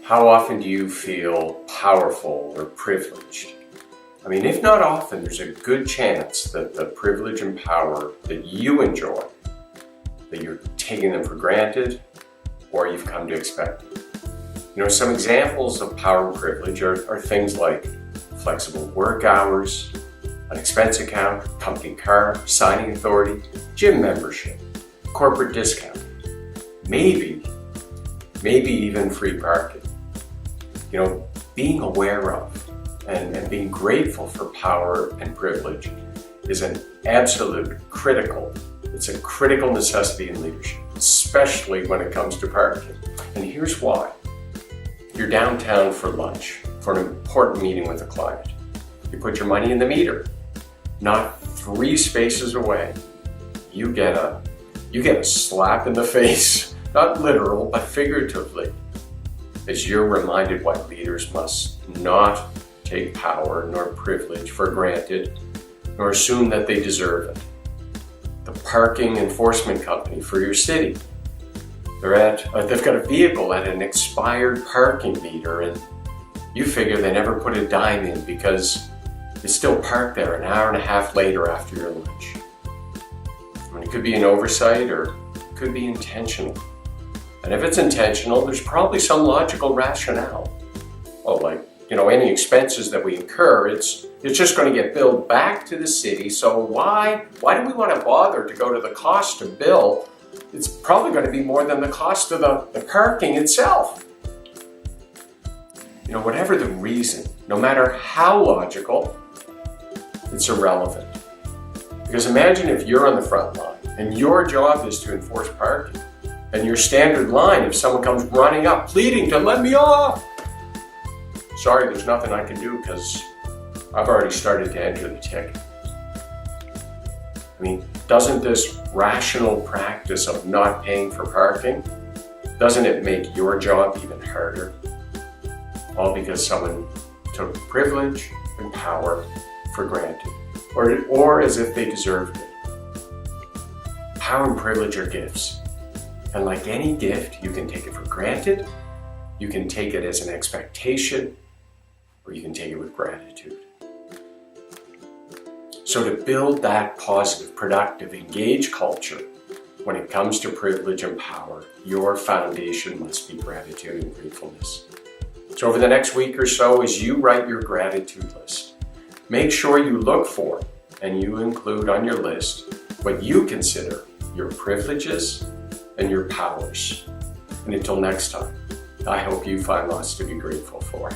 How often do you feel powerful or privileged? I mean, if not often, there's a good chance that the privilege and power that you enjoy, that you're taking them for granted or you've come to expect. You know, some examples of power and privilege are things like flexible work hours, an expense account, company car, signing authority, gym membership, corporate discount, maybe even free parking. You know, being aware of and being grateful for power and privilege is an absolute critical, it's a critical necessity in leadership, especially when it comes to parking. And here's why. You're downtown for lunch, for an important meeting with a client. You put your money in the meter. Not 3 spaces away, you get a slap in the face, not literal, but figuratively, as you're reminded why leaders must not take power nor privilege for granted, nor assume that they deserve it. The parking enforcement company for your city, they've got a vehicle at an expired parking meter, and you figure they never put a dime in because it's still parked there an hour and a half later after your lunch. I mean, it could be an oversight or it could be intentional. And if it's intentional, there's probably some logical rationale. Well, like, any expenses that we incur, it's just going to get billed back to the city. So why do we want to bother to go to the cost to bill? It's probably going to be more than the cost of the parking itself. Whatever the reason, no matter how logical, it's irrelevant. Because imagine if you're on the front line and your job is to enforce parking, and your standard line, if someone comes running up pleading to let me off, sorry, there's nothing I can do because I've already started to enter the ticket. I mean, doesn't this rational practice of not paying for parking, doesn't it make your job even harder? All because someone took privilege and power for granted, or as if they deserved it. Power and privilege are gifts. And like any gift, you can take it for granted, you can take it as an expectation, or you can take it with gratitude. So to build that positive, productive, engaged culture, when it comes to privilege and power, your foundation must be gratitude and gratefulness. So over the next week or so, as you write your gratitude list, make sure you look for and you include on your list what you consider your privileges and your powers. And until next time, I hope you find lots to be grateful for.